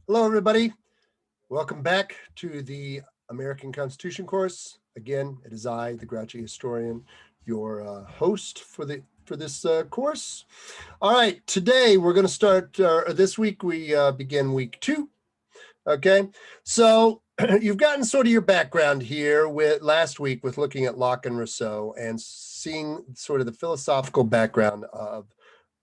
Hello, everybody. Welcome back to the American Constitution course. Again, it is I, the grouchy historian, your host for this course. All right, today we're going to start. This week we begin week 2. Okay, so you've gotten sort of your background here with last week with looking at Locke and Rousseau and seeing sort of the philosophical background of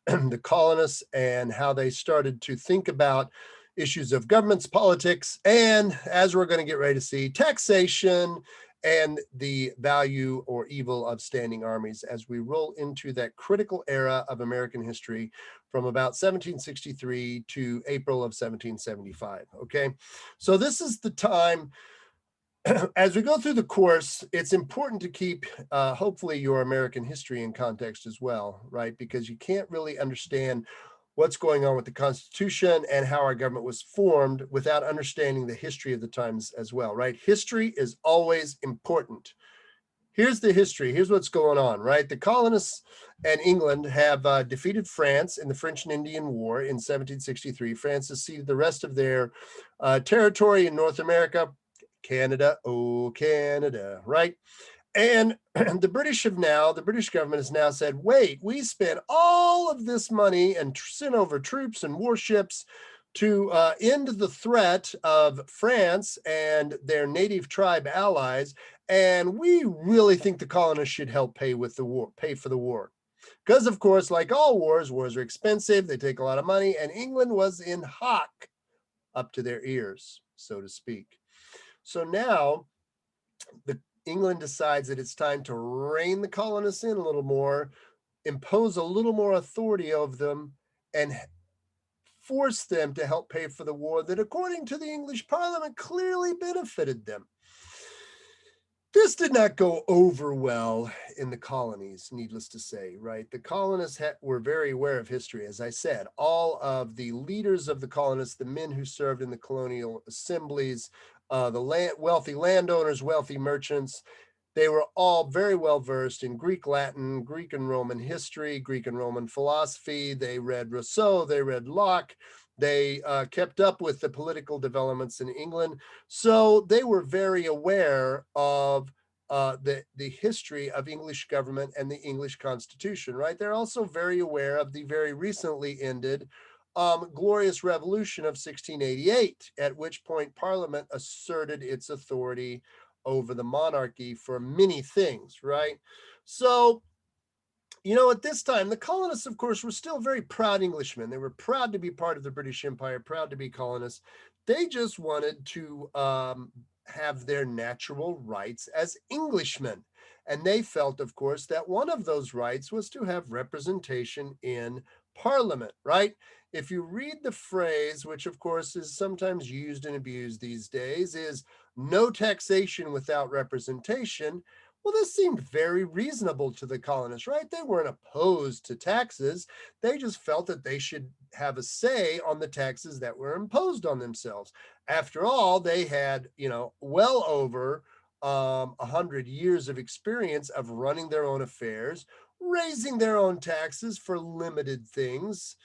the colonists and how they started to think about issues of governments, politics, and as we're going to get ready to see, taxation and the value or evil of standing armies as we roll into that critical era of American history from about 1763 to April of 1775. Okay, so this is the time as we go through the course, it's important to keep, hopefully, your American history in context as well, right? Because you can't really understand what's going on with the Constitution and how our government was formed without understanding the history of the times as well, right? History is always important. Here's the history. Here's what's going on, right? The colonists and England have defeated France in the French and Indian War in 1763. France has ceded the rest of their territory in North America, Canada, oh, Canada, right? And the British government has now said, wait, we spent all of this money and sent over troops and warships to end the threat of France and their native tribe allies. And we really think the colonists should help pay for the war. Because, of course, like all wars are expensive, they take a lot of money, and England was in hock up to their ears, so to speak. So now the England decides that it's time to rein the colonists in a little more, impose a little more authority over them, and force them to help pay for the war that, according to the English Parliament, clearly benefited them. This did not go over well in the colonies, needless to say, right? The colonists were very aware of history. As I said, all of the leaders of the colonists, the men who served in the colonial assemblies, wealthy landowners, wealthy merchants, they were all very well versed in Greek, Latin, Greek and Roman history, Greek and Roman philosophy. They read Rousseau, they read Locke, they kept up with the political developments in England. So they were very aware of the history of English government and the English Constitution, right? They're also very aware of the very recently ended Glorious Revolution of 1688, at which point Parliament asserted its authority over the monarchy for many things, right? So, at this time, the colonists, of course, were still very proud Englishmen. They were proud to be part of the British Empire, proud to be colonists. They just wanted to have their natural rights as Englishmen. And they felt, of course, that one of those rights was to have representation in Parliament, right? If you read the phrase, which of course is sometimes used and abused these days, is no taxation without representation. Well, this seemed very reasonable to the colonists, right? They weren't opposed to taxes. They just felt that they should have a say on the taxes that were imposed on themselves. After all, they had, well over 100 years of experience of running their own affairs, raising their own taxes for limited things.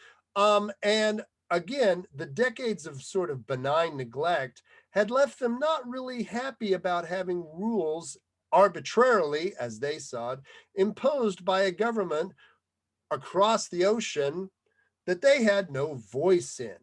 And again, the decades of sort of benign neglect had left them not really happy about having rules arbitrarily, as they saw it, imposed by a government across the ocean that they had no voice in.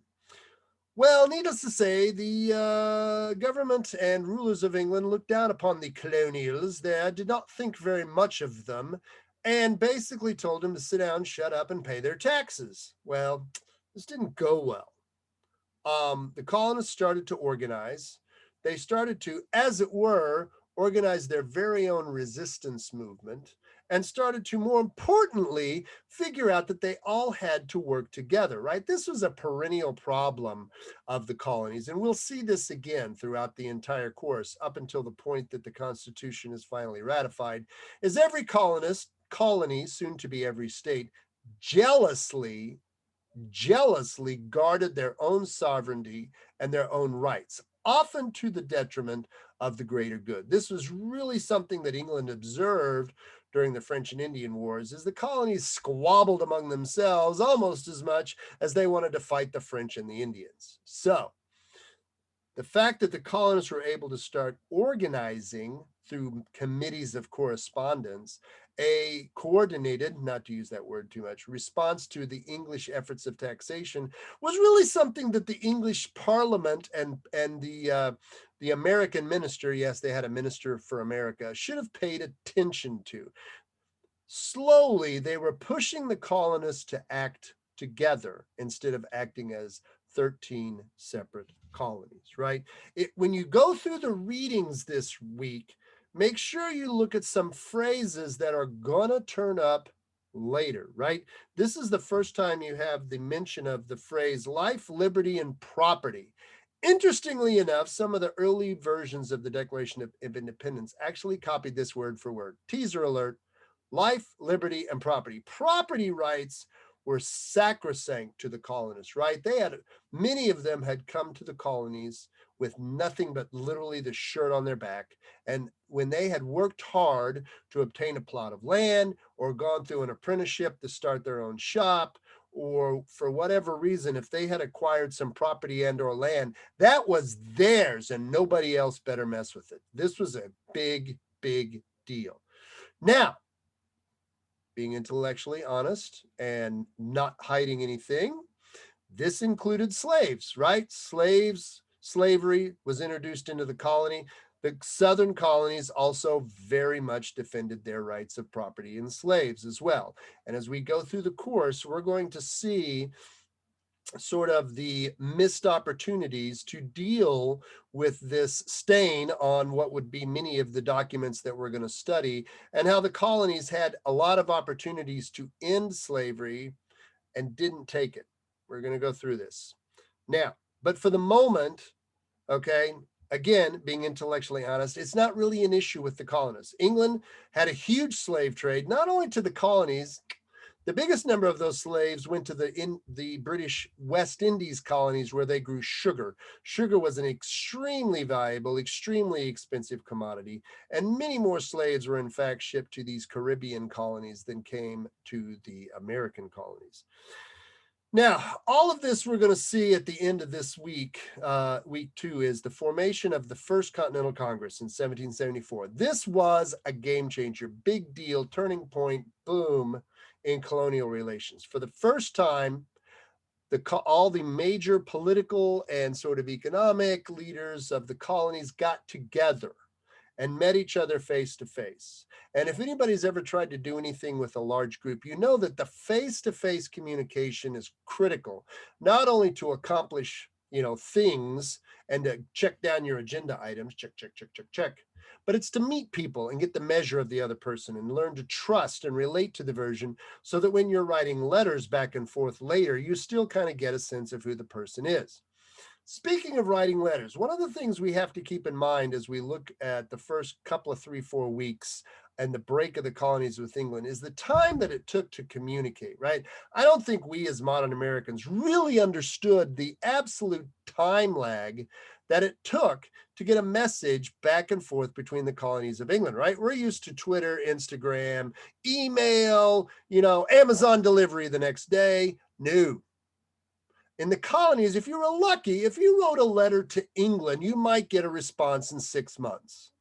Well, needless to say, the government and rulers of England looked down upon the colonials there, did not think very much of them, and basically told them to sit down, shut up, and pay their taxes. Well, this didn't go well. The colonists started to organize. They started to, as it were, organize their very own resistance movement and started to, more importantly, figure out that they all had to work together, right? This was a perennial problem of the colonies. And we'll see this again throughout the entire course up until the point that the Constitution is finally ratified, is every colony, soon to be every state, jealously guarded their own sovereignty and their own rights, often to the detriment of the greater good. This was really something that England observed during the French and Indian Wars, as the colonies squabbled among themselves almost as much as they wanted to fight the French and the Indians. So The fact that the colonists were able to start organizing through committees of correspondence a coordinated, not to use that word too much, response to the English efforts of taxation was really something that the English Parliament and the American minister, yes, they had a minister for America, should have paid attention to. Slowly, they were pushing the colonists to act together instead of acting as 13 separate colonies, right? When you go through the readings this week, make sure you look at some phrases that are gonna turn up later, right? This is the first time you have the mention of the phrase life, liberty, and property. Interestingly enough, some of the early versions of the Declaration of Independence actually copied this word for word. Teaser alert: life, liberty, and property. Property rights were sacrosanct to the colonists, right? Many of them had come to the colonies with nothing but literally the shirt on their back. And when they had worked hard to obtain a plot of land or gone through an apprenticeship to start their own shop, or for whatever reason, if they had acquired some property and or land, that was theirs and nobody else better mess with it. This was a big, big deal. Now, being intellectually honest and not hiding anything, this included slaves, right? Slavery was introduced into the colony. The southern colonies also very much defended their rights of property and slaves as well. And as we go through the course, we're going to see sort of the missed opportunities to deal with this stain on what would be many of the documents that we're going to study, and how the colonies had a lot of opportunities to end slavery and didn't take it. We're going to go through this now, but for the moment, okay, again, being intellectually honest, it's not really an issue with the colonists. England had a huge slave trade, not only to the colonies. The biggest number of those slaves went to the British West Indies colonies, where they grew sugar. Sugar was an extremely valuable, extremely expensive commodity, and many more slaves were in fact shipped to these Caribbean colonies than came to the American colonies. Now, all of this we're going to see at the end of this week. Week 2 is the formation of the First Continental Congress in 1774. This was a game changer, big deal, turning point, boom, in colonial relations. For the first time, all the major political and sort of economic leaders of the colonies got together and met each other face to face. And if anybody's ever tried to do anything with a large group, you know that the face-to-face communication is critical, not only to accomplish, things and to check down your agenda items, check, but it's to meet people and get the measure of the other person and learn to trust and relate to the version, so that when you're writing letters back and forth later, you still kind of get a sense of who the person is. Speaking of writing letters, one of the things we have to keep in mind as we look at the first couple of 3-4 weeks and the break of the colonies with England is the time that it took to communicate, right? I don't think we as modern Americans really understood the absolute time lag that it took to get a message back and forth between the colonies of England, right? We're used to Twitter, Instagram, email, Amazon delivery the next day. No. In the colonies, if you were lucky, if you wrote a letter to England, you might get a response in 6 months.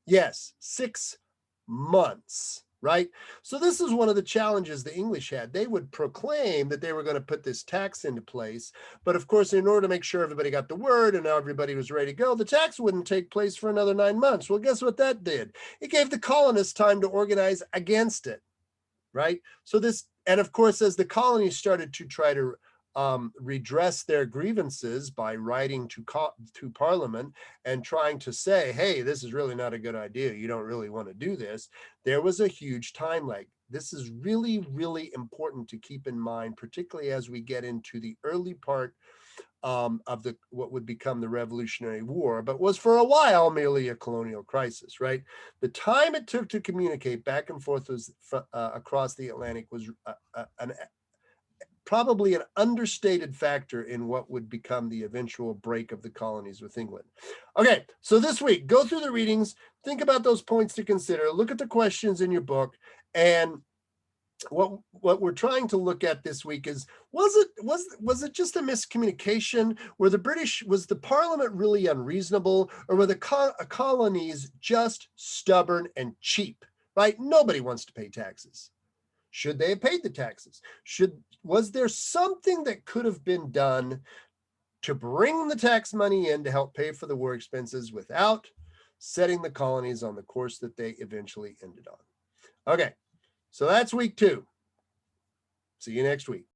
Yes, 6 months, right? So this is one of the challenges the English had. They would proclaim that they were going to put this tax into place. But of course, in order to make sure everybody got the word and now everybody was ready to go, the tax wouldn't take place for another 9 months. Well, guess what that did? It gave the colonists time to organize against it, right? And of course, as the colonies started to try to redress their grievances by writing to Parliament and trying to say, hey, this is really not a good idea, you don't really want to do this, there was a huge time lag. This is really, really important to keep in mind, particularly as we get into the early part of what would become the Revolutionary War, but was for a while merely a colonial crisis, right? The time it took to communicate back and forth across the Atlantic was probably an understated factor in what would become the eventual break of the colonies with England. Okay, so this week, go through the readings, think about those points to consider, look at the questions in your book, and what we're trying to look at this week is, was it just a miscommunication? Was the Parliament really unreasonable, or were the colonies just stubborn and cheap? Right? Nobody wants to pay taxes. Should they have paid the taxes? Was there something that could have been done to bring the tax money in to help pay for the war expenses without setting the colonies on the course that they eventually ended on? Okay, so that's week 2. See you next week.